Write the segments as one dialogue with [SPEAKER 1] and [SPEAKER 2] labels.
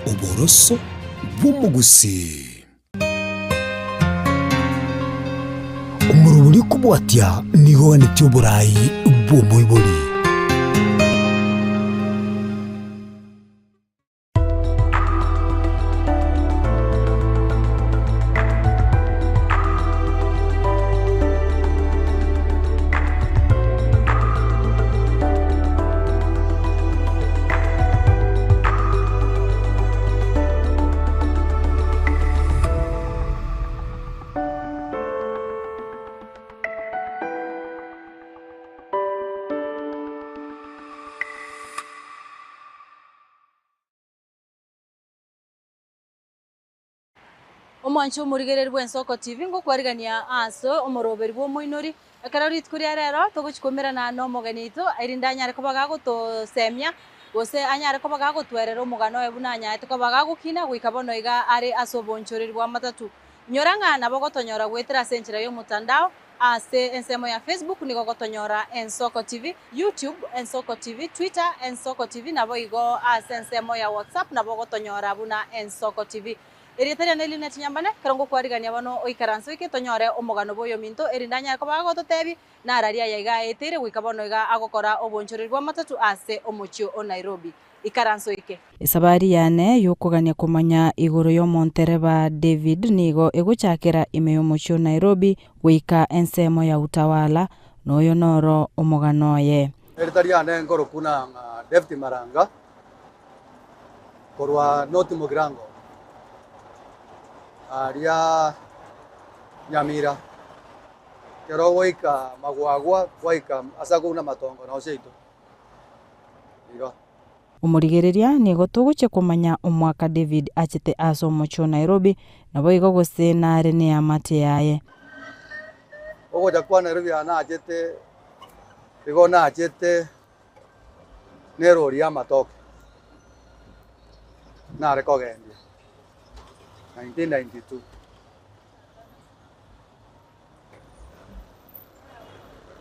[SPEAKER 1] Oboroso bw'omugusi. Omurubuli kubwatya nigo wanitya oburayi bw'omwibuli.
[SPEAKER 2] Omwancho murigererwa Ensoko TV ngo kwarigania aso omoroberi bwo moinori akarari tkuria rero toguchikomerana no moganito irindanya ariko bagago to semia gose anyare ko bagago twerera omugano ebunanya etiko bagago kina gwikabono iga ari aso bonchorirwa matatu nyoranga nabo gotonyora gwetera senchira yo mutandao ase ensemo ya Facebook niko gotonyora Ensoko TV, YouTube Ensoko TV, Twitter Ensoko TV nabo igo ase ensemo ya WhatsApp nabo gotonyora buna Ensoko TV. Eritaria neli netinyambane karongo kwarigania bano oikaranso iki tonyore omogano boyo minto erindanya ko bago totebi na araria yaiga etire gwikabono iga agokora obonchorirwa matatu ase omochio o Nairobi ikaranso ike isabari yane yokugania kumanya iguru yo Montereba David nigo eguchakira ime omochio Nairobi gwika ensemo ya utawala noyo noro omogano ye
[SPEAKER 3] eritaria ne ngoro kuna David Maranga korwa North Mugirango aria Nyamira kero waika magwagwa waika asago na matongo na oseito igo
[SPEAKER 2] umurigereria nigo tuguche kumanya omwaka David achete aso mocho Nairobi nabo igo gose nare ne amate yaye
[SPEAKER 3] ogo jakwa Nairobi ana achete igo na achete nerori ya matoke na rekogendia 1992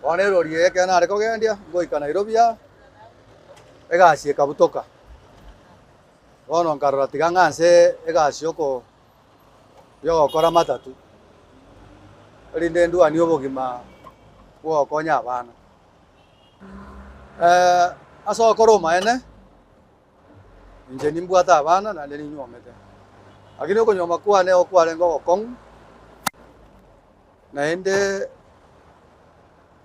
[SPEAKER 3] wanero rie kana ariko gendia goika Nairobi ya egasi kabutoka wono nkarora tiganganse egasi oko yo kora matatu rinde ndu ani obogima wo konya bana aso koroma ene nje nimbwata bana na ndeni nyomete akini uko nyoma kwa ne okware ngo kong na ende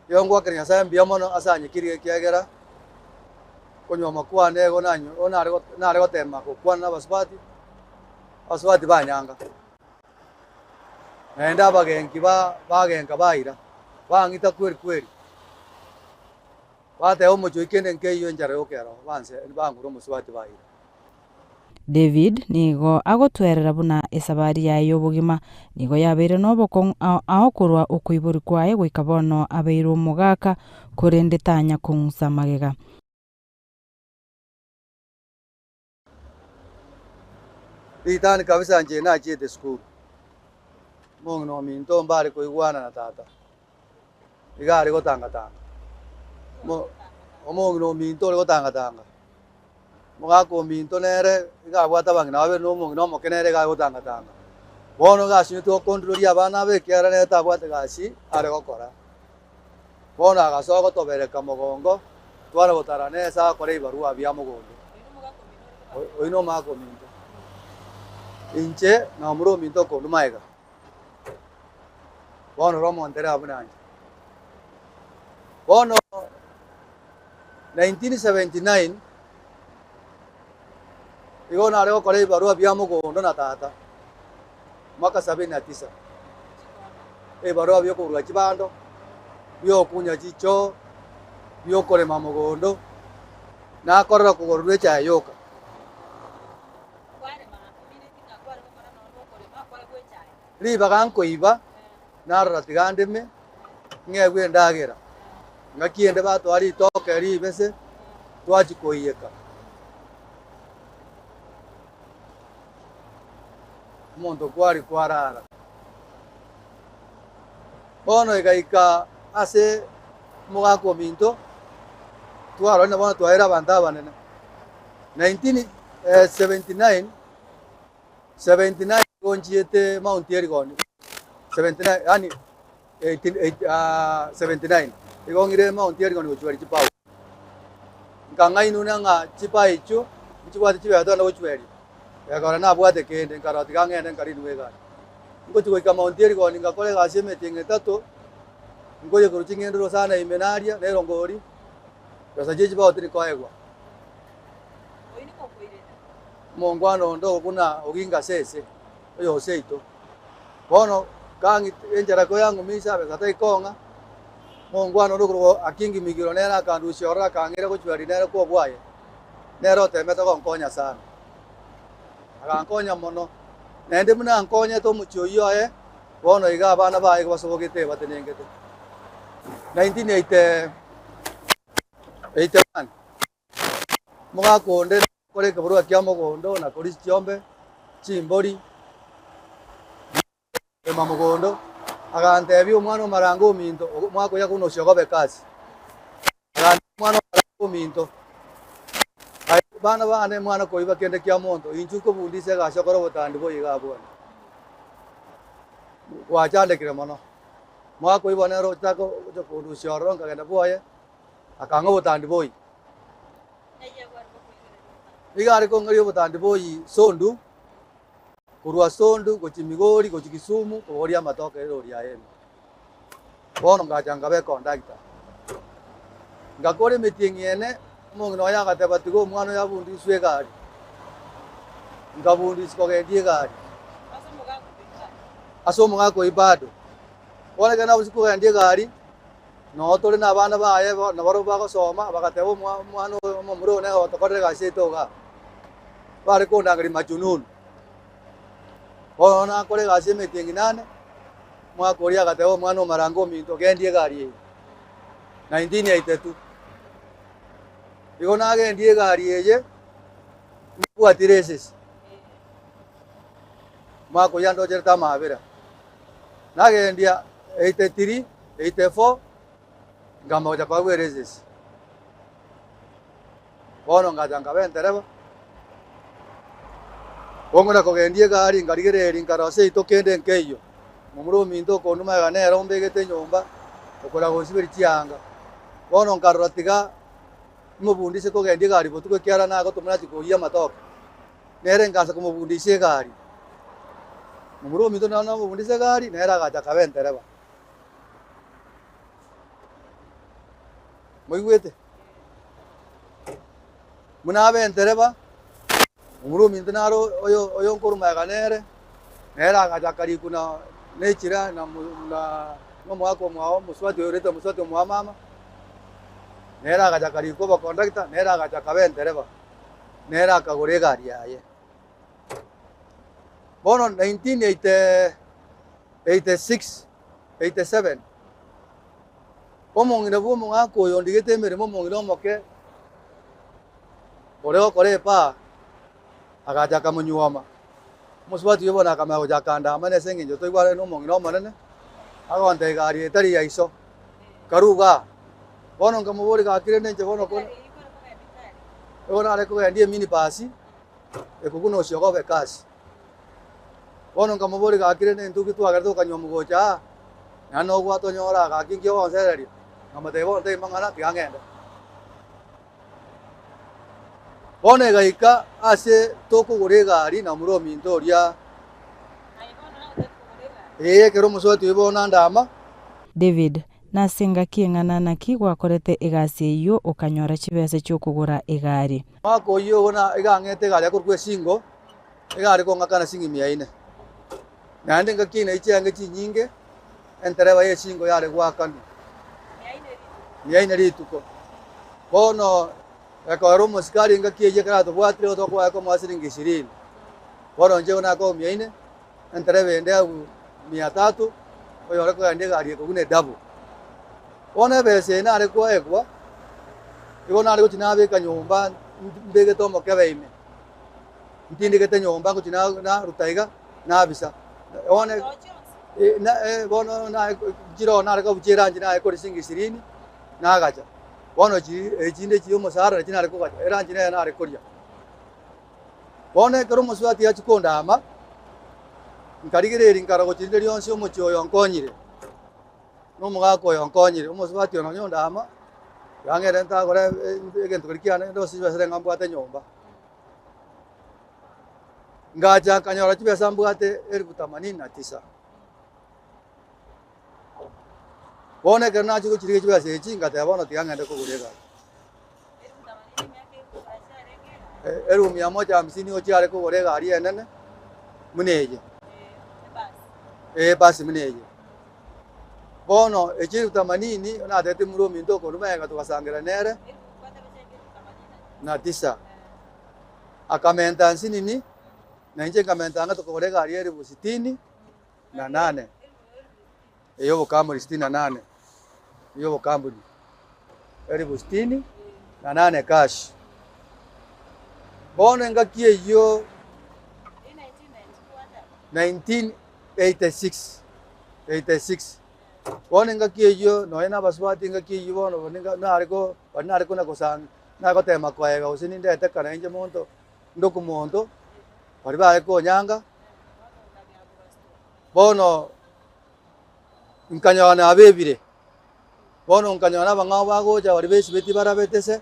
[SPEAKER 3] yongwa kenya sa mbia mono asanye kiri kiagera konyoma kwa ne go nanyo onare go tema ko kwa na baswati banyanga na enda bagenki bagenka baira bangita kweri bate omocho ikende nkeyo njare okero banse banguro muswati baira
[SPEAKER 2] David nigo agotwerera buna esabari yayo bugima nigo yabere noboko aokorwa okuiburi kwaye gwikabono abeiro mugaka kurendetanya kungusa magega
[SPEAKER 3] itani kabisa nje na chete school mongno minto mbare ko igwana na tata igari go tanga mongno minto go tanga mugako minto nere igabwata bangi nawe no mongno mokenere ga go tanga bono gasi to control ya bana be kera ne tabwate gasi are gokora bono agasogo tobereka mogongo twara gotarane sa kore ibarua bya mogondo oino mako minto inche na muro minto ko lumaiga bono romo ndere abunanje bono 1979 igo na leo kore barua bya mogondo na tata mwaka 79 barua byo kurwa kibando byo kunya chicho byo kore mamogondo na korra kugorwe cha yoka ri baganko iba na ratigandeme ngegwe ndagera ngakiende bato ari toke ri bese twachi koiyeka mondo kwari kwarara bono igaika ase mugako minto twaro na bono twaera banda banene 1979 79 konchiete Mount Elgon 79 yani 79 igongire Mount Elgon gochwari chipao nganga inuna nga chipa icho chikwate chibeto na gochwari yakora na bwate kende nkaroti kangende nkari duwega ngochwe ka Mount Elgon ngakole gasheme tinge tato ngoye kuruchingendro sana imenaria nerongori pesa jeje bao tiri kwaegwa mongwano ndo kuna uginga sese oyo seito bono kangi enjara ko yangu misa besa tai konga mongwano ndo akingi migiro nera kandu shora kangire ko chwari nera ko bwaye nero temeta ko nkonya sana akankonya mono nende muna nkonya to muchoyo bono iga bana bae ko sobogete batenengete 1981 muga konde kore kaburu kya mogondo na kuri chiombe chimbori ema mogondo agantebi umwana marango minto mwako ya kuno shogobe kasi agante mwana marango minto bana bane mwana koiba kende kya mondo inchuko bundise ga shokoro botandi boyiga bwana wachande kire mono mwako ibona ro tako jo kudu shoro ngagenda boye akango botandi boyi igari ko ngari botandi boyi sondu kurwa sondu gochimigori gochikisumu koria matoke ro ria yenu bono ngachanga be conductor ngakore metingiene mongno ya gateba tigo mwana ya bundi swegari ngabundi skogendie gari asomo ngako ibado wala kana usiko gendie gari no tole na bana bae na baro ba ko soma bagatebo mwana momuro ne otokore gaseto ga bare ko ndangari majunun ona kore gase metinginane mwa koria gatebo mwana marango minto gendie gari 1982 igona gendie gari eje mbuatireses mako yando jerta mavera nagendia 83 84 ngamo ja pawereses bono ngajanga bentereba bongona kogendie gari ngarigere ngarase itokende nkeyo mumuro minto konuma ganera ombegete nyomba okora gosibiri chianga bono ngaratiga mubundise kogendie gari botuko kyara nago tumana chikoya matoka nere ngasa kumubundise gari mumuro minto nana mubundise gari nera gaja kabentereba moigwete muna bentereba mumuro minto naro oyo nkoruma ganere nera gaja kari kuna nechira na mwako mwao muswati yoreta muswati mwa mama nera gaja kari ko ba conductor nera gaja kabentereba nera kagore gari yaye bono 1986 87 omongina bomo ngako yondigete mere momongina moke oreo kore pa agaja kamunyuoma muswati yobona kama jakanda amane senginjo toigware no mongina manene agonte gari etari yaiso karuga bono ngamubori gakire nenje bono kono ona areko ndie mini pasi ekuguno shogobe kasi bono ngamubori gakire nentu kitu agarto kanyomugocha nano gwato nyora gakingyo onsereri ngamatebo te mangana kyangenda bono gaika ase toko gore gari na muro mintoria kero muswati yobona ndama
[SPEAKER 4] David nasinga kiengana na kigwakorete igasi iyo ukanyora chibese cyo kugura igari
[SPEAKER 3] mako iyo ona igangete gari akorwe singo igari ko ngakana singi 400 nande ngakina ichenge chinyinge entereba ye singo yale gwakani 400 rituko bono ekoro muskari ngakiye karato bwatire to kwa ko mwasiringi 20 bono nje ona ko 400 entereba ende 300 oyore ko ende gari ko gune double ona bese na ko ekwa igona ari kuchinabe kanyumba mbege to mokebe ime ntindi kete nyumba kuchina na rutaiga na bisa one na bono na jiro na ko buchira njina ko singi 20 na gacha bono ji ejinde ji umusara jina ko gacha era njina na ari koria bono kero muswati ya chikonda ama nkarigireri nkara gochinde lyonsi omochi oyo nkonyire nomogaka oyo nkonyire omosubati ono nyondama yang'ere ntagore egento kerikiane ndosi chibesere ngambwate nyomba ngacha nkanyora chibesa mbwate 89,000 bonekere nachi gochirige chibesa echi ngateba bono tiga ng'ende kogura egari 150 ochiare kogura egari enene muna eye basi muna eye bono echi 80 natete muro ominto okorumega tugasangira nere na 9 akamenta nsinini na inche nkamentanga tukogora egari 68 eyo bokambuni 68 eyo bokambuni 68 cash bono engaki eyo 1986 bono engaki eyo noe nabasubati engaki eyo bono nareko nakosanga nakotema koega gose nindete kana inche monto ndokumonto bari baekonyanga bono nkanyona abebire bono nkanyona abang'ao bagocha bari besibeti barabetese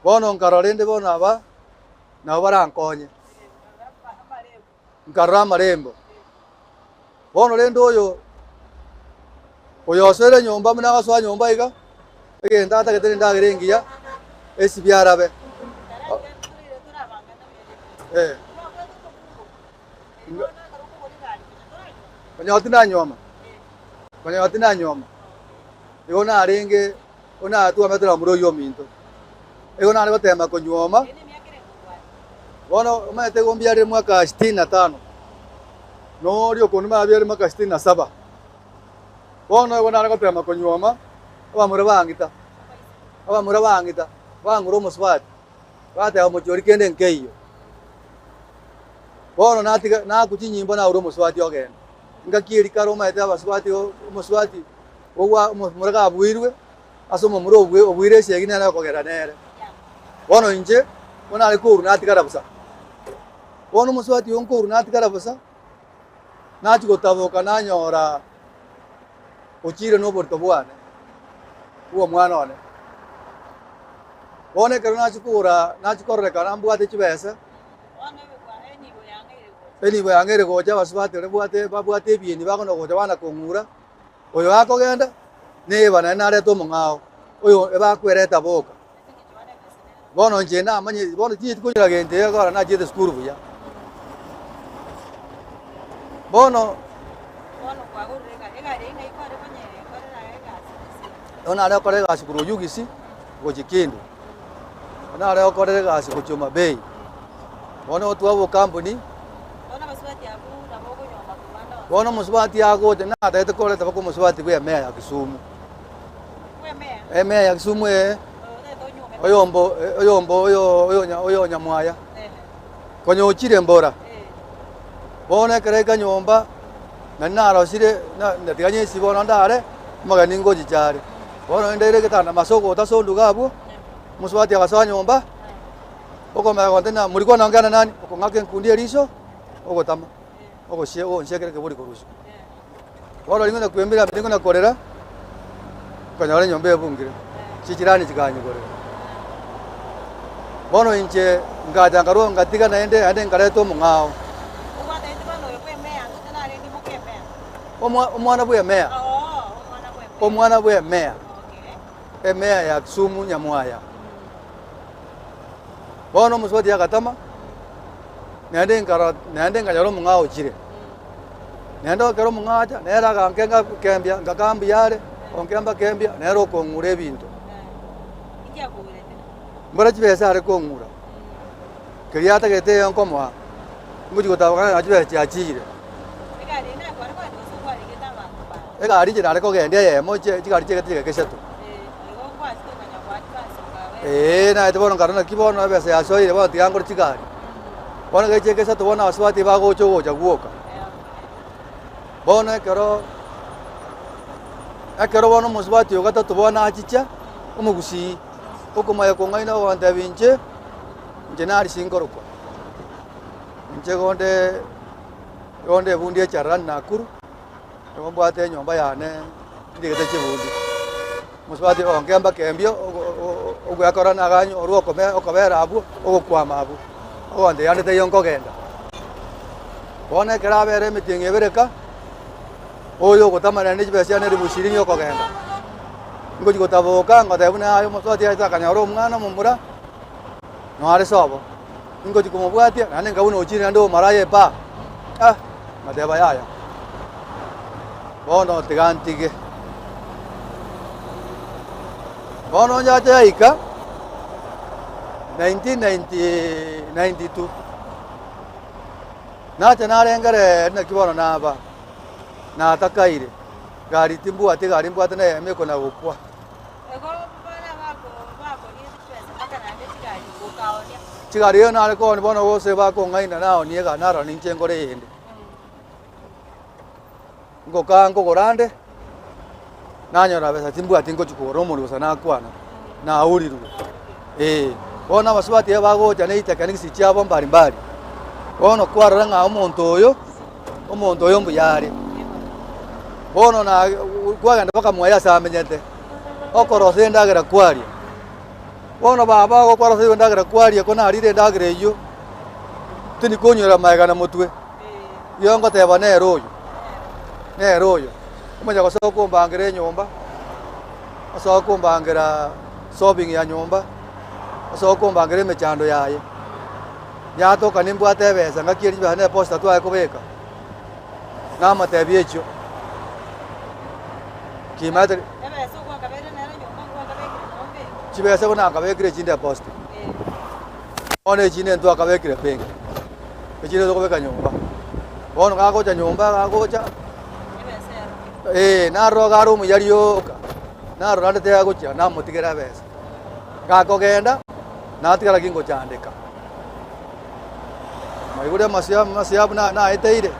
[SPEAKER 3] bono nkarorende bono aba nabo barankonye nkarora amarembo bono rende oyo osere nyomba muna gaswa nyomba iga egenda atagete ndagere ngiya esibyarabe kanyoti na nyoma igo narenge ona atu ametera muro yo minto igo nari gotema konyoma bono omete gombiare mwaka 65 no rio konuma abiare mwaka 67 bono igo nari gotema konyoma abamura bangita banguro muswati bate omojori kende nkeyo bono natiga nakuchinyimbo na uro muswati ogenda ngakiri karo maete abaswati muswati ogwa muraga abwirwe asomo muro obwire segina na kogera nere bono inje bona ari kuru natikara busa bono muswati onkuru natikara busa nachi gotaboka nanyora ochire no borto bwane uwo mwana one bone kero nachi korre kana mbwate chibesa eni bwangere gocha basubati babwate bieni bagono gocha bana kongura oyo akogenda neba nare to mong'ao oyo ebakwereta boka bono nje namanyi bono tinyiti kunyira gente agora nachete skuru buya bono ona ale korega gasi kuru yugisi gochikindu ona ale korega gasi gochoma bei bono otwabo company bono musubati yago na tete kole tabako musubati bwe meya ya Kisumu meya ya Kisumu oyo nyamwaya konyo ochire mbora bono kereka nyomba na narosire na tiganye sibono ndare magani ngoji chare bono ndere ketana masoko tasondu gabo musubati agasanya nyomba okoma kontena muriko nangana nani okongake nkundi riso ogotama ogoshie onshekere keburi korusha bono lingo na kwembira lingo na korera kanyore nyomba ebungire chichirani chikanyigorera bono inche ngaja ngaro ngatiga naende ande ngareto mung'ao omwana bwe meya omwana bwe meya meya ya Kisumu nyamwaya bono muswati yakatama nende nganyoro mung'ao chire nende kero mung'acha nera gankenga kembia ngakambi yare onkemba kembia nero kongure bintu mbara chibesa are kongura kiriata gete yonkomwa nguji gotabana achibe chachire egari jira ariko gende ye moche chigari chegete keshato na etobono karona kibono besa ya soire bo tiangor chigari bono geche keshato bona aswati bago chogo jaguoka bono kero bono muswati ogata tubona achicha umugusi okomaya kongaina wanda binche njenari singoroko nche gonde bundi charan Nakuru ngombwate nyomba yane ndigete chibundi muswati ongemba kembio ogwakora naganyo oruoko me okabera abu ogokwama abu onde yane te yonko genda one kerabere mitingi bereka oyo gotamana ni bese ne ribushiri yoko genda ngo gotaboka ngo tebuna ayo muswati aita kanyaro umwana mumura nware sobo ngo kumubwati nane ngabuna ochini ndo maraye pa mateba yaya bono tigantige bono njajaika 1992 nacha narengere na kibono naba na takaire gari timbu ate gari mbwate na emeko na gukwa
[SPEAKER 2] ego bana bako ni pesa mpaka na ndeti gari ukaonia
[SPEAKER 3] chigari yo nare ko ni bono gose bako ngaina nao niega naro ninchengore yende ngokango gorande nanyora besa timbu ate ngo chukoro muri usana kwana na uriru bona basubati bago jane itekanisi cyabo mbari mbari bono kwarara nga umuntu oyo mbuyare bono na gwaganda baka mwaya samenyete okorose ndagera kwari bono baba go kwarose ndagera kwari ko na rire ndagera iyo tini konyora magana mutwe yongo teba neroyo umenya ko kumbangire nyomba kumbangera shopping ya nyomba kumbangire mechando yaye nyatoka nimbwate besa ngakiri bane posta twaye kubeka namatebye ekyo kimate
[SPEAKER 2] ebeso kwa kabere nero nyomba kwa kabere nombe
[SPEAKER 3] chibese ko nakabekire chinde posta one chine ntwa kabekire penge echine zo kubeka nyomba bono gakocha nyomba gakocha
[SPEAKER 2] ebese
[SPEAKER 3] naro garu muyariyoka naro rande te agocha namutigera besa gakogenda natigara kingo chandika maigure masiabu na eteire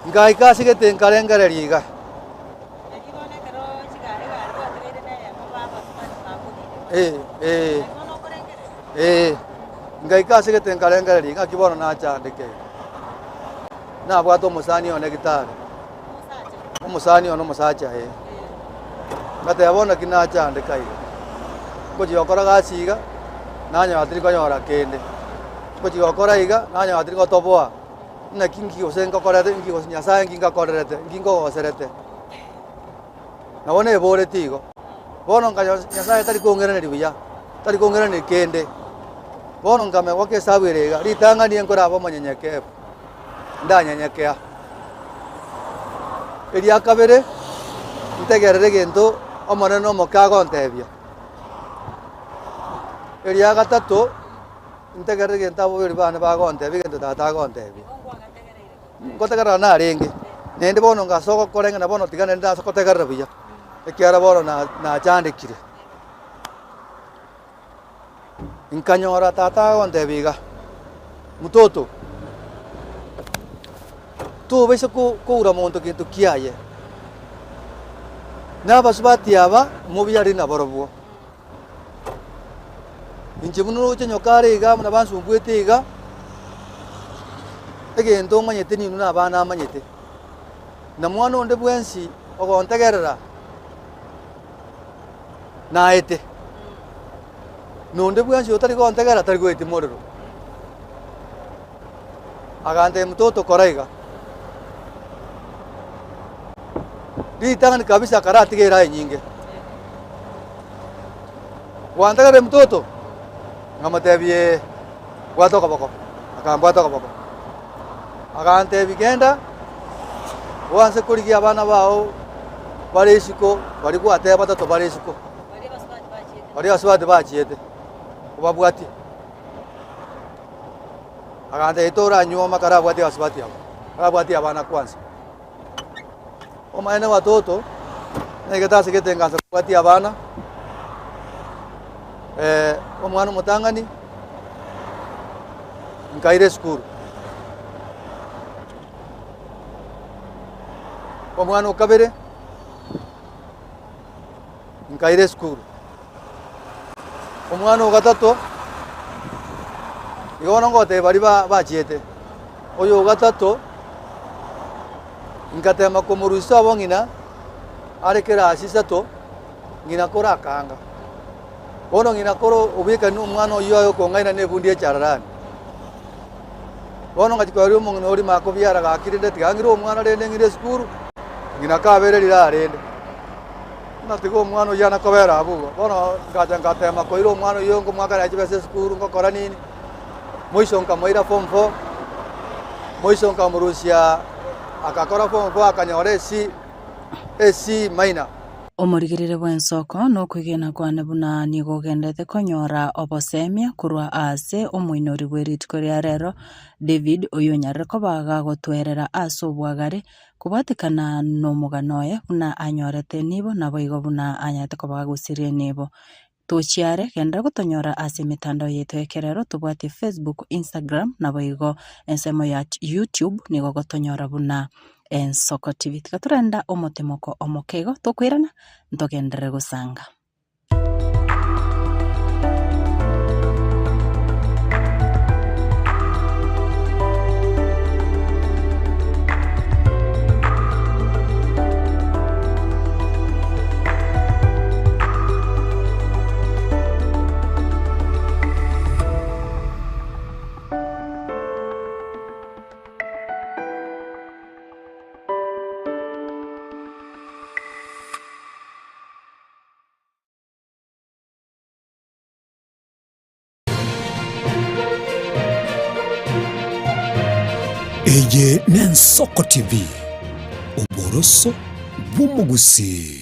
[SPEAKER 3] ngai kasi ke tenkarengere riga
[SPEAKER 2] ekibone kero chigare gari kwa kabere na yemo baba
[SPEAKER 3] eh ngai kasi ke tenkarengere riga kibono na chandike na bwato musani one gitari umusani ono musacha ngate abona kina chandika ile koji okora gasiga nanya atiri konyora kende koji okora iga nanya atiri gotoboa na kingi osenga korete ngi osnya sa ngi ngakorete ngingo oserete na one bore tigo bono ngayo nyasaye tari kongera ni biya tari kongera ni kende bono ngame wake sabirega ritanga ni enkora abo manyenyeke ndanyenyekea eria kabere ntegerere gento omonene omokago ntebia eria gatatu ntegerere gento abo beri bana bagontebia gento tata agontebia ngotegerera narenge nende bono ngasoko korenga na bono tigane nda sokotegerera buya ekiara bono na chandikire nkanyora tata agontebia mutoto tu bese kuura muntu kintu kiaye nabasubati aba mubiyari naborobwo inje muno chenyokare iga na bansubwete iga egento manyete ni nuna bana amanyete na mwana onde bwensi ogontegerera naete nonde bwensi otari gontegera tari goite morero agante mutoto koraiga ditangani kabisa karati gera nyinge wantagare mtoto ngamatebie watoka bako akamba watoka bako akante bigenda wanse kurigia abana bao bari isiko bari kwate batato bari isiko bari aswati bachiete ubabwati akante itora nyuma kara bwati aswati abo abwati abana kwanza omaene watoto negetase getenganza kwati abana omwana mutangani nkaire skuru omwana okabere nkaire skuru omwana ogatatu igono ngote bari bachiete oyo gatatu nkatema kumurusa bongina arekera asisato ngina kora kanga bono ngina koro ubika n'umwana oyo kongaina nebundiye cyararani bono ngatikwari umuntu uri makobyara gakirinde tigangiro umwana rende ngire skuru ngina kabere rirarende natigo umwana ujana kobera abugo bono ngatema koiro umwana oyo ngo mwaka rajibese skuru ngokora nini mwisho nkamoira form 4 mwisho nkamurusia akakora form 4 akanyora esi maina
[SPEAKER 4] omurigirire bw'ensoko n'okwigena kwana buna nigogendete konyora obosemia kurwa ase omwinori bw'eritiko ria rero David oyonyarire ko bagagotwerera ase obwagare kubatikana n'omugano oye buna anyorete nibo nabo igo buna anyate ko bagagusirie nibo tuchiare kenda gutonyora ase mitandao yetu ekerero tubwate Facebook, Instagram nabo igo ensemo ya YouTube nigo gotonyora buna Ensoko TV tikaturenda omotemoko omokego tokwirana ntogendere gusanga
[SPEAKER 1] Eye n'Ensoko TV oboroso bw'umugusi.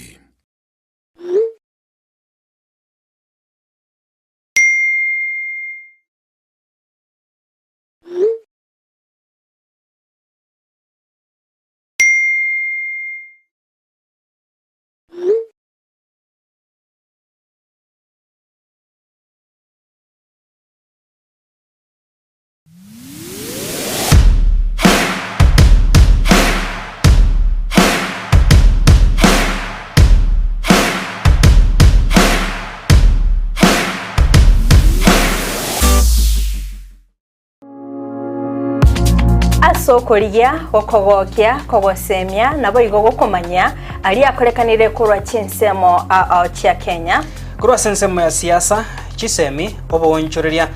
[SPEAKER 5] Soko liya gokogokia kogosemia nabo igo gokomanya ali akorekanire kurwa chinsemo chia Kenya
[SPEAKER 6] kurwa sensemo ya siasa chisemi obonchoreria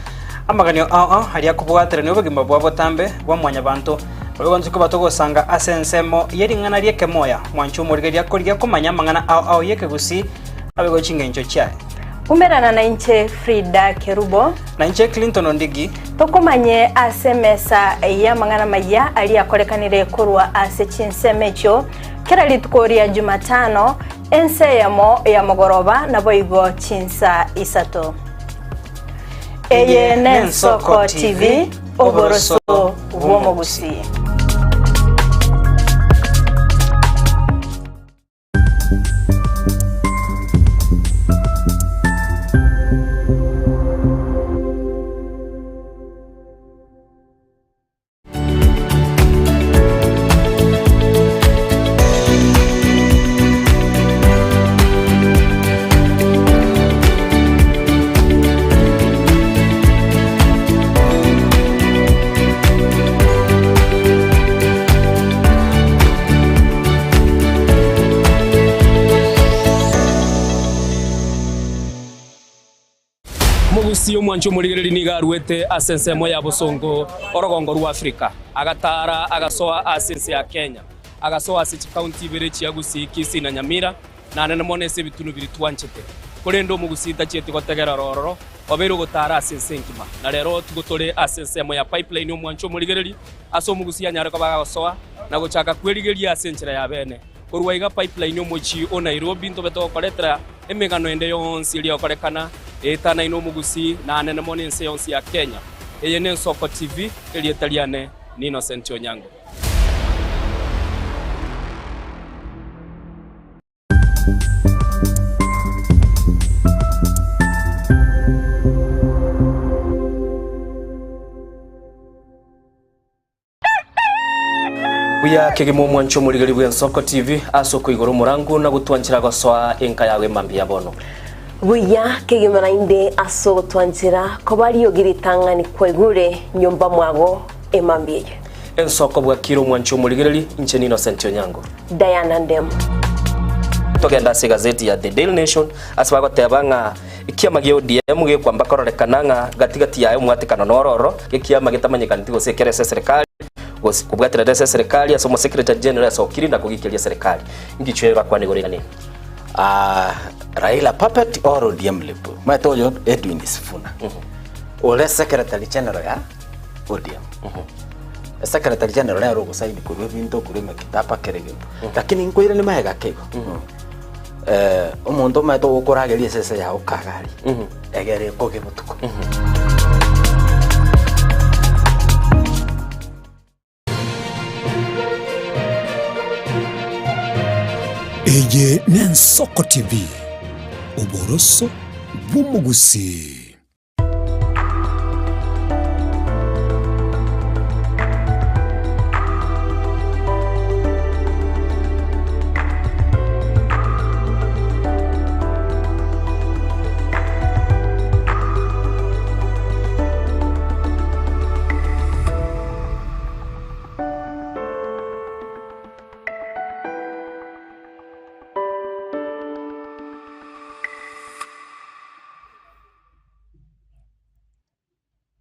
[SPEAKER 6] amaganio ali akubwatira nibo bigimba bwa botambe bwa mwanya bantu bagonze ko batogosanga asensemo yeringana rieke moya mwanchu murigeria kuriya komanya mangana yeke gusi abego chingencho chae
[SPEAKER 5] umerana na inche Frida Kerubo
[SPEAKER 6] na inche Clinton Ondigi
[SPEAKER 5] tokomanye asemesa ya mangana maya ali akorekanire kurwa ase chinsemecho kera litkoria Jumatano enseyamo ya mogoroba nabo igo chinsa isato eye n'Ensoko TV oboroso bw'omugusi.
[SPEAKER 7] Mugusi omwancho murigereri nigarwete asensemo ya bosongo orogongo rwa Afrika agatara agasoa asense ya Kenya agasoa ase county bere chiagusi kisi na Nyamira na nene monese bitunu biri twanchete kurendo mugusita chiete gotegera rororo obero gotara asense nkima na rero tugotore asensemo ya pipeline omwancho murigereri aso mugusi ya nyareko bagasoa na gochaka kwerigeria asenchera ya bene kurwa iga pipeline omwochi o Nairobi ntobeto koletra emegano ende yonsi iri okorekana etana ino mugusi na nene monense yonsi ya Kenya eye n'Ensoko TV eli etaliane ni Innocent Onyango. Buya kegemo mwancho murigari bw'Ensoko TV aso kuigoro murangu na gutwanchira gosoa enka yawe mambi yabono
[SPEAKER 8] Buya kigimana inde aso twanzira kobali ogiritangani kwegure nyumba mwago emambie.
[SPEAKER 7] Ensoko bwa kiro mwancho muligireli inche Innocent Onyango.
[SPEAKER 8] Diana Ndem.
[SPEAKER 7] Togenda se gazeti ya The Daily Nation asbago tebanga ikiama gyo DM gyo kwamba kororekananga gatigati yayo mwatikano nororo ikiama gitamanyikana tigo sekere serikali kubwatira serikali asomo secretary general sokiri na kugikilia serikali ngichwera kwa nigorigani.
[SPEAKER 9] Raila Puppet or ODM Lipu. Matoyo Edwin Sifuna. Ole secretary general ya ODM. Secretary general ya rogo saidi kuri binto kuri makitapa kerege. Lakini nkoira ni mahega kego. Omuntu mato gukurageria sese ya ukagari. Egere koge mutuko.
[SPEAKER 1] Eye Nensoko TV, uboroso bw'umugusi.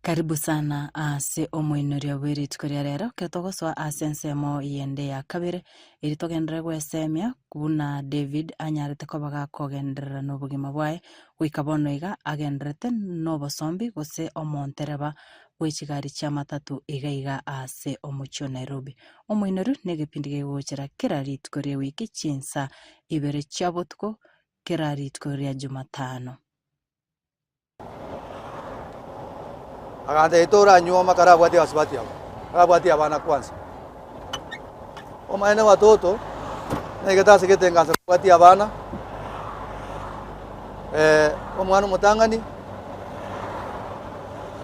[SPEAKER 4] Karibu sana ase omwinoria w'eritiko ria rero ketogoswa ase ensemo yende ya kabere eritogendere gwesemia kuna David anyarete koba gakogenderera n'obogima bwaye goika bono iga agenderete n'obosombi gose omontereba bw'ekigari kia matatu iga ase omochio Nairobi. Omwinoru n'egepindi gegochera kera ritiko ria wiki chinsa ibere chia botuko kera ritiko ria Jumatano.
[SPEAKER 3] Aganda itora nyuma karabwati wasibati hapo. Karabwati abana kwanza. Omaene watoto negeta seketenga sabati abana. Omwana mutangani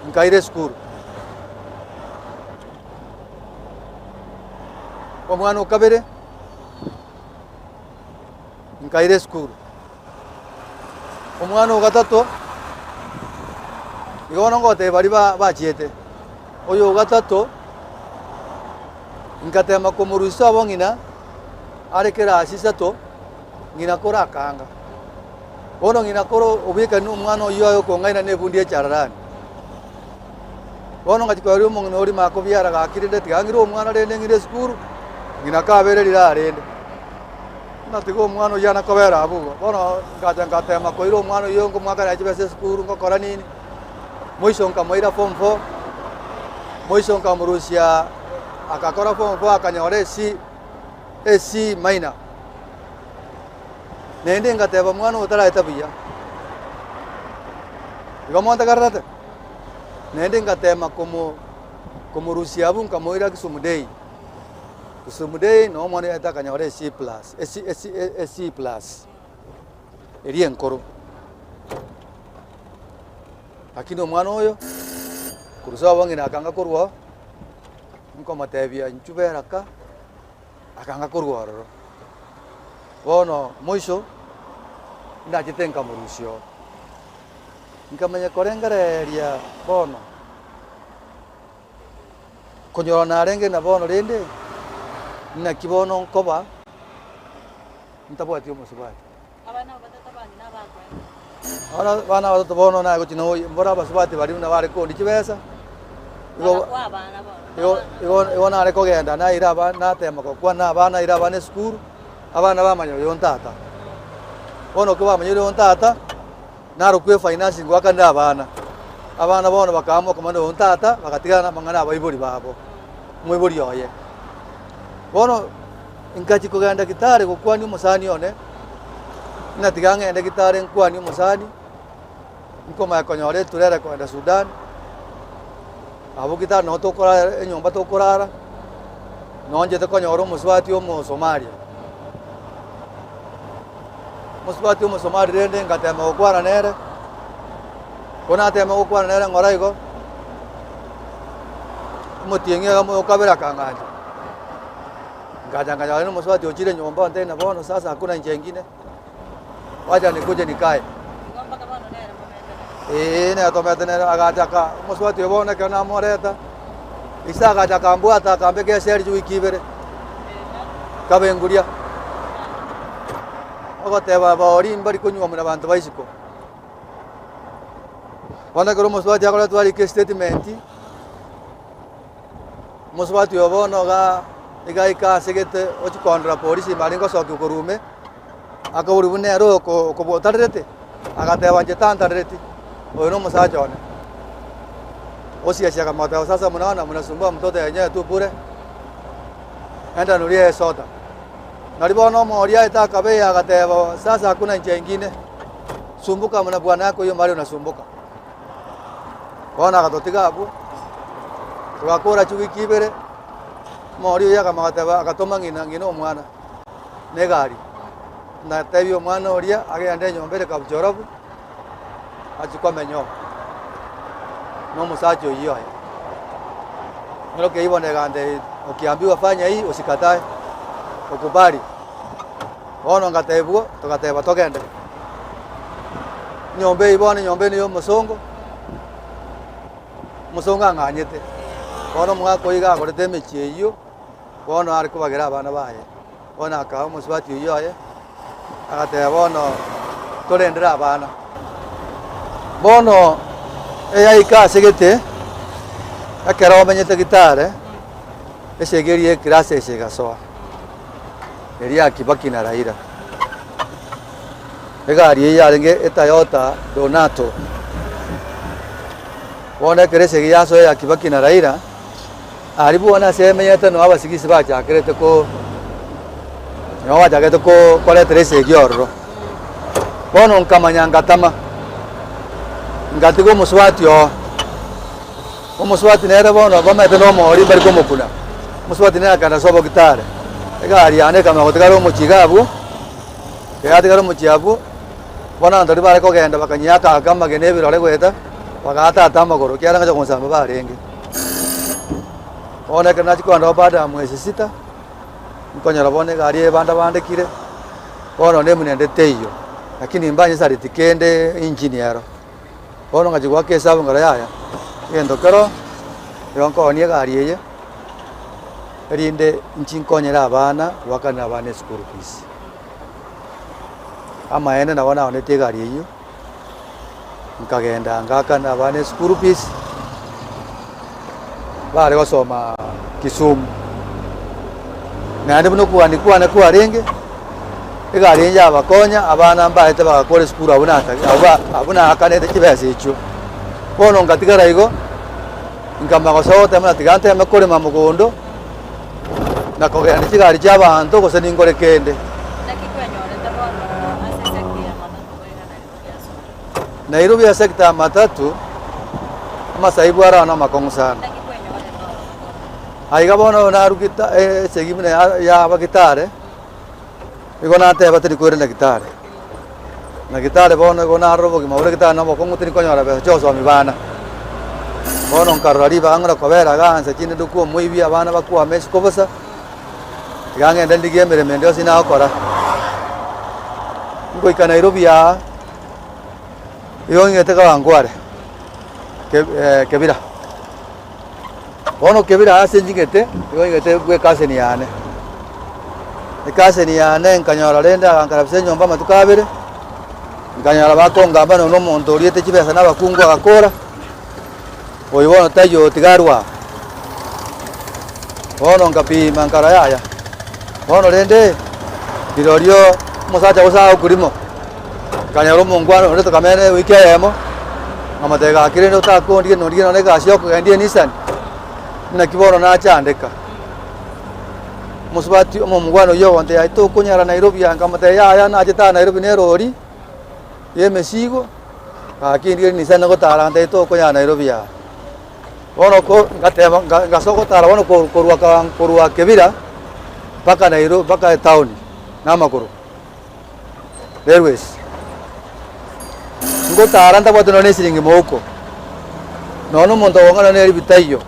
[SPEAKER 3] nkaire school. Omwana okabere nkaire school. Omwana ogatato Igono ngote bari bachiete. Oyo gatatu nkatema kumurusa abongina arekera asisato ngina kora kanga. Bono ngina koro ubika n'umwana oyo ayo kongaina nebundie chararani. Bono ngati kwari umongino ori makobyara gakirinde tigangiro umwana rende ngire skuru ngina kabere lira rende. Natigo umwana yana kobera abugo. Bono ngatema koiro umwana oyo ngo mwaka rajibese skuru ngokora nini. Mwisho nkamoira form 4 mwisho nkamurusia akakora form 4 akanyore AC minor nende ngateba mwana utaraita biya igamonta karate nende ngatema kumurusia abu nkamoira Kisumudei no mwana atakanyore C+ eri enkoro. Lakini omwana oyo kurusa bangina akanga kurwa nko matebia nchubera ka akanga kurwa roro. Bono mwisho ndachitenka murusio nkamenya korengereria bono konyorona renge na bono rende na kibono nkoba ntabwati omusubati
[SPEAKER 2] Abana batata bangina bakwe.
[SPEAKER 3] Ahora van a otro bono na gochino mbora basubati bari una bare ko ndichibesa igo na re kogenda na ira bana tema ko kwa na bana ira bane school abana bamanyo yontata bono ko bamanyo yontata na rukwe finance ngwaka nda abana bono bakamo ko mano yontata bakatigana mangana abayibori babo mwibori yoye bono inkachi kogenda kitare ko kwani musani one na tigange ende kitare kwani musani nkoma yakonyore turere kwenda Sudan abo kitare no tokora enyomba tokorara nonje tekonyoro muswati omo Somalia muswati omo Somalia rende ngatema okwara nere kona tema okwara nere ngoraigo motienge gamo okabera kanganje ngajanga no muswati ochire nyomba ndena bono sasa hakuna nje nyingine wacha nikuje nikae ne atomete ne agachaka muswati obone kana moreta isa agachaka mbwata kambe ke seri ju ikibere kabenguria ogoteba bori mbari kunywa muna bantu baisiko bona kero muswati akora twali ke statement muswati obono ga igaika segete ochikondra polisi maringo soki korume akaburi bune ro ko botarete agateba njetantarete oyo musajone osiasia kama ta sasa mnaona mnasumbua mtoto yenyewe tu bure enda nulie soda nalibono moria itakabe agateba sasa hakuna njia nyingine sumbuka mna bwana yako hiyo mali unasumbuka bona agatotiga abu twakora chuki ibere morio ya kama agateba agatoma ngina omwana negari na tebio mwana oria agende nyombere kabjorobu achikomenyo no musacho hiyo ndio keibone gande ukiambiwa fanya hii usikatae ukubali ono ngatebwo tukateba togende nyombe ibone nyombe niyo musongo anganyete ono mwako iga gorete mechie iyo ono ari kubagira abana baye ono akaho muswati iyo aye agateba ono tolendera abana bono eya ikasegete akera omenyete gitare esegerie class esegasoa eria Kibaki na Raila egari ya renge etayota Donato bona kerese giaso ya Kibaki na Raila aribu ona semenyete no abasigisi bacha kerete ko no wacha kerete ko kole terese giorro bono nkamanyanga tama ngatigo muswati o muswati nere bono bamete no mori bari ko mukuna muswati nere kana sobo gitare egari ane kama gotigaro muchigabu yatigaro muchiabu bona ndori bare ko genda bakanyaka kama gene birore gweta bagata atamagoro kiaranga cho konsamba barenge ona kana chiko ndo bada mwezi 6 mkonyara bone gari banda bandekire bono ne munende teyo lakini mbanye sari tikende engineer bono ngajigwa kesa ngara yaya yendo kero yonko ni gari yeye rinde nchinkonyera abana wakana abana school fees ama ene na wana onete gari yeyo nkagenda ngakana abana school fees bare gosoma Kisumu nande buno kuandikwa na kuarenge egari ya bakonya abana mbaete bagakore school abuna akanete kibese icho bono ngatigara igo ngamba gosota mana tigante amakore mamugondo nakogera nikigari cy'abantu gose ningore kende Nairobi ya sekta matatu masaibu arana makongo sana aiga bono narukita segimne ya bagitare igona te batiri kore na gitare bono igona robo ki maure gitare no makongo tini konyora be choso mi bana bono nkarari bangora kobera ganse chine duko muibi abana bakwa Mexico basa gange ndandigie mere mendio sina akora ngo ika Nairobi ya yongete ka wangware kebira bono kebira asenjingete yongete gwe kaseni yane ekaseni yane nkanyora lenda ankarabise nyomba matukabere nkanyora bakonga bano no muntu oriete kibesa nabakungu akakora oyibono tayo tigarwa bono ngapi mankara yaya bono lende dirorio musacha usao kurimo kanyaro mungwano ndo kamene wiki yemo amatega kirendo tako ndike ndike ne gasyo ndie Nissan na kibono na chandeka musubati mungwano yo wante ya to kunyara Nairobi anga mate ya na jeta Nairobi ne rori ye mesigo akindie Nissan ko tara ante to kunyara Nairobi ya bono ko ngatema ngasoko tara bono ko korwa kebira paka Nairobi paka town na makuru Airways ngo taranta boto none siringi moko nono monto wongana ne bitayo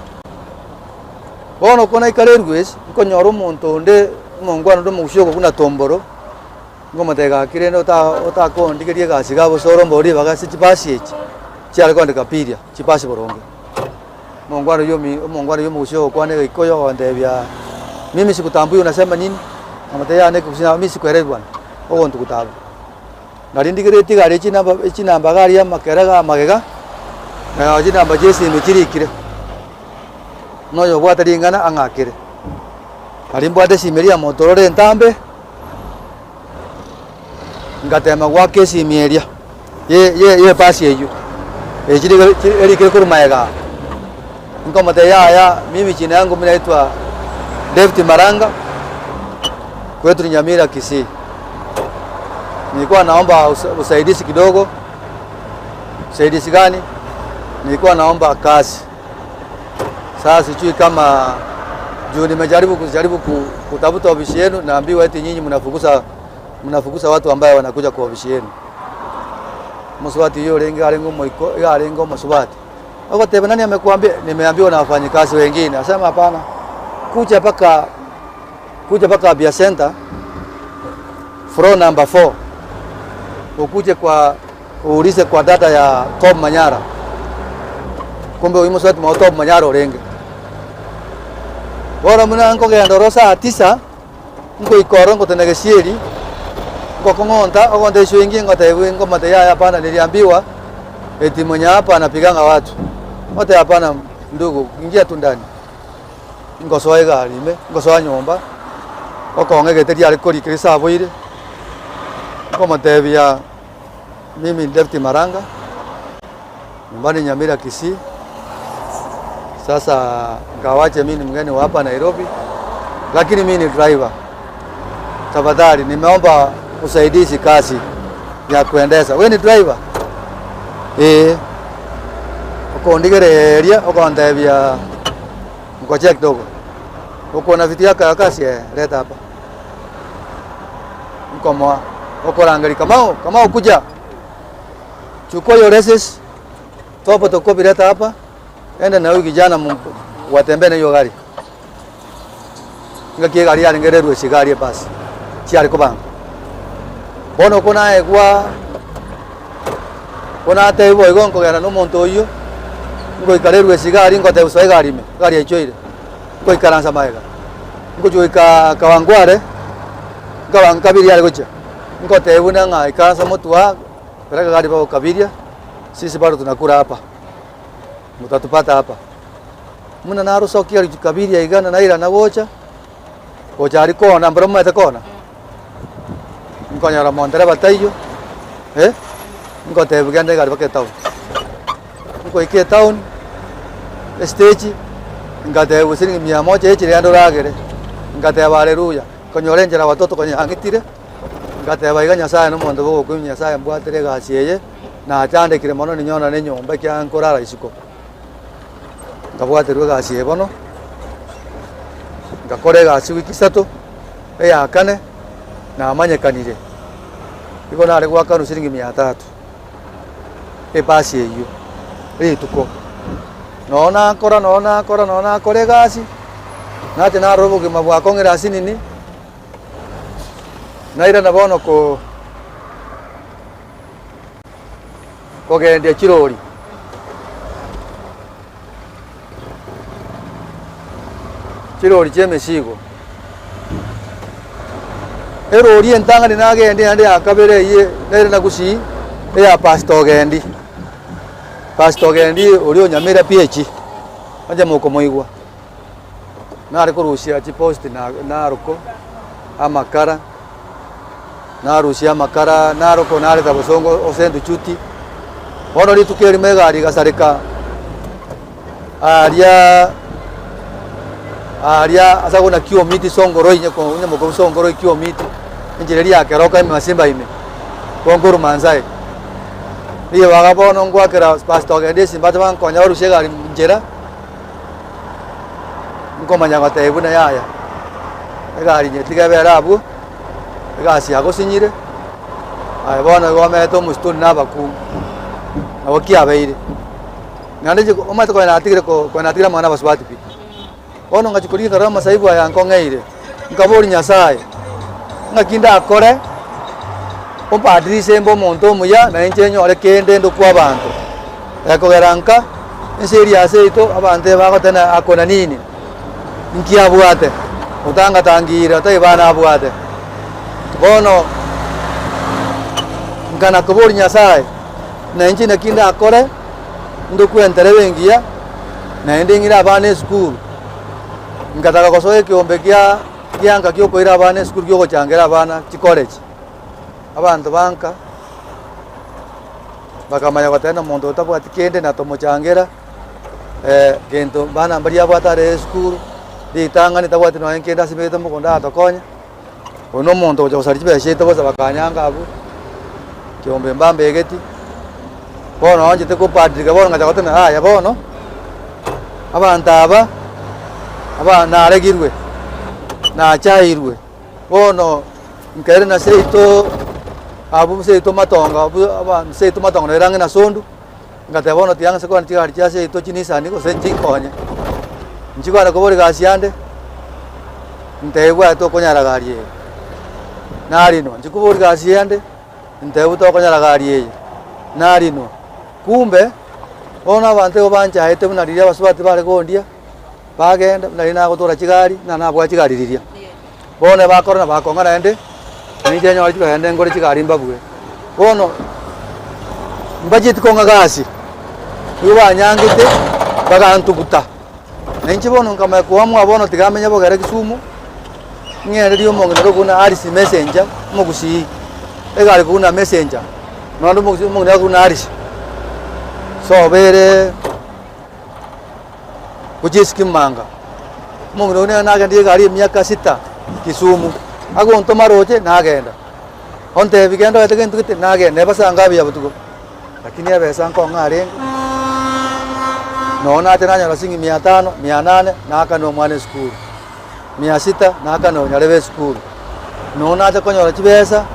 [SPEAKER 3] bono kona Airways ko nyoro monto nde mongwana ndo mushoko kuna tomboro ngo matega kireno ta ko ndikerie gasiga bosoro mbori bagasi chipasi echi chiare konde kapiria chipasi boronge mongwaro yomi usio kwane ikoyo ondebya mimi sikutambui unasema nini amate ya ne kusina mimi sikwere bwana ogo ntukutaba narindigireti gari chinamba gari ya makeraga magega na chinamba jesi imechirikire noyo bwata ringana angakire alimbwate simeria motorore ntambe ngatema gwake simieria ye pasi eyo ejiri erikire kurumaega nkomate ya mimi jina yangu mimi naitwa David Maranga kwetu Nyamira Kisii. Nilikuwa naomba usaidizi kidogo. Usaidizi gani? Nilikuwa naomba kazi. Sasa sijui kama juu nimejaribu kutafuta ofisi yenu, naambiwa eti nyinyi mnafukuza watu ambao wanakuja kwa ofisi yenu. Mswati hiyo lengo mswati. Wako tebe nani amekuambia? Nimeambiwa na wafanyikazi wengine. Nasema hapana. Kuja paka Bia Center floor number 4. Ukuje uulize kwa data ya Tom Manyara. Kumbe uimo swati ma Tom Manyara orenge. Bora muna nko genda rosa 9 nko ikorongo tenegesieri. Nko kongonta ogonde shwingi ngote ngo mateya hapana niliambiwa eti mwenye hapa anapiganga watu. Wote hapana ndugu, ingia tu ndani. Ngosoa gari ngosoa nyomba. Okongegete ali kuri kirisa boire. Kama tebia mimi David Maranga. Nyumbani Nyamira Kisii. Sasa ngawache mimi mgeni wa hapa Nairobi. Lakini mimi ni driver. Tafadhali nimeomba usaidizi kazi ya kuendesha. Wewe ni driver? Uko ndigereria uko ndebia ngoja kidogo. Uko na vitu yako ya kazi leta hapa. Mkomoa. Uko rangali kama ukuja. Chukua hiyo license. Toa photocopy leta hapa. Enda na huyu kijana watembee na hiyo gari. Ngakie gari ya ngererwe sigari basi. Chiari kubanga. Bono kuna egwa kuna tebo igonko gara no monto yo. Ngo ikarerwe sigari ngote usai gari me. Gari echoire. Ngo ikaranza maega. Ngo joika kawangware. Ngawang kabiri yale gocha. Ngo tebo nanga ikaranza motwa. Pereka gari bao kabiria. Sisi bado tunakula hapa. Mutatupata hapa. Muna naro sokia kabiria igana na ila na gocha. Gocha aliko na mbromo etakona. Ngonyara mondere batayo. Ngote bugande gari bake town. Ngo ike town stage ngate usiri 100 echire ando ragere. Ngate haleluya. Konyorengera watoto kwenye angitire. Ngate baiga nyasaye no mondo bwo ku nyasaye mbwatere gasieye na atande kire mono ni nyona ne nyomba kya nkorara isiko. Ngabwatere gasiye bono. Ngakore gasi wiki 3 ya kane na amanyekanire. Iko nare gwaka rusiringi 300. Pasi eyo. Tuko. Nona kore gasi. Nate na robo ke mabwa kongera sinini. Naira na bono ko gende chirori. Chirori chemesigo. Erori entanga ni nagende ande akabere ye naira na gusi ya pastor gendi. Pastor gendi ulio Nyamira PH. Anje moko moigwa. Nare kurusia chipost na roko amakara. Narusia makara naroko nare tabosongo osendu chuti. Bono litukeri megari gasarika. Aria asagona kio miti songoro inyeko nyamoko songoro kio miti. Injireri yake roka imasimba ime. Kongoro manzai. Iyo wagabono ngwakera pastor gende simbato bankonya warusie gari njera. Ngomanya ngate buna yaya. Egari nyetiga berabu. Egasi agosinyire. Ai bona gometo mustuni nabaku. Awokia beire. Ngande omato kwa natigire kwa natigire mwana baswati pi. Ono ngachikuri karama saibu ya nkongeire. Ngabori nyasaye. Ngakinda akore. Ompa adrise mbo monto muya na enjenyo ale kende ndo kwa bantu. ekogeranka serious ito abante bagotena akona nini nkiabwate utanga tangira taibana abwate bono ngana kuburi nyasaye na inchi nakinda akore ndukwentere bengia na ndingira abane school ngataka kosoe kiombe kianga kyokoira abane school kyogochangera abana chi college abantu banka bakamanya gotena mondo utabwati kende na tomochangera gento bana mbari abwatare school ditanga ni tabwati no enkenda sibete mukonda atokonya ono mondo ojo sari beshe to boza bakanyanga abu kiombe mbambe egeti bono anje te ko padri ga bono ngaja gotena ya bono abantaba abana aregirwe na chairwe bono nkere na seito abu seito matonga abu seito matonga erange na sondu ngate bono tianga se kwan tigari cha seito chinisani ko senji konye njigwana ko bori gasiande ntewa to konyara gariye narino njikubori gasiande ntewa to konyara gariye narino kumbe bona abante obanja hete bunariria basubati bare gondia bagenda nari nago tora kigari na nabwa kigari riria bone bakorona bakongana ende nije nyori kigende ngore kigari mbabwe bono mbajiti konga gasi uba nyangite bagantuguta nenchi bono ngama kuamwa bono tigamenya bogera Kisumu ngere rio mongo roguna arisi messenger mugusi egari kuna messenger no ndo mugusi mongo roguna arisi so bere kujiski manga mongo roguna nagandi gari miaka 6 Kisumu agonto maroche nagenda onte bigendo etegente nagenda basanga biya butugo lakini abesa nkonga arenga nona tena nyala singi 500 800 naka no mwane school 600 naka no nyalebe school nona te konyola chibesa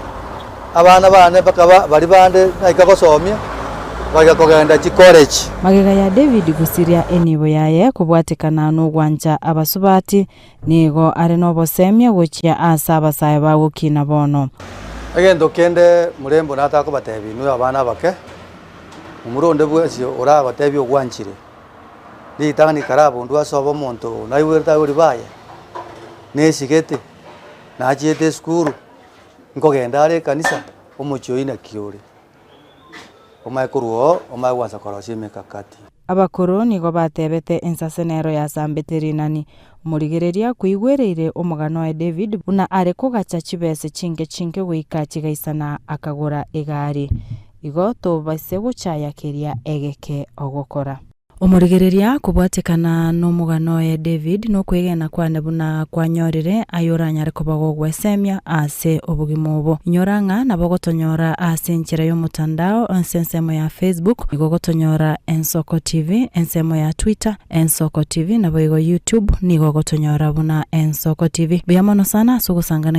[SPEAKER 3] abana bane bakaba bari bande naika kosomia baga kogenda chi college
[SPEAKER 4] magega ya David gusiria enibo yaye kubwatikana no gwanja abasubati nigo ari no bosemia gochia asaba saye bagukina bono
[SPEAKER 3] agendo kende murembo natako batebi no abana bake umuronde bwesio ora batebi ogwanchire litani karabo ndwa sobo monto naiwerta uri baye nesigete nachiete skuru nkogenda are kanisa umucho ina kiore omaikuruo omagwanza korosi mekakati
[SPEAKER 4] abakuru nigo batebete ensasenero ya sambeterinani umurigereria kuigwereire omugano wa David buna are kugacha chibese chinge gwika chigaisana akagura igari igo to base guchaya keria egeke ogokora umurigereria kubwatikana no mugano ya David no kwegena kwane buna kwanyorire ayoranya kobago gwesemia ase obugimobo nyoranga nabogotonyora ase nchira yo mutandao ensemo ya Facebook igogotonyora Ensoko TV ensemo ya Twitter Ensoko TV nabo igo YouTube nigogotonyora buna Ensoko TV biamono sana sugusangana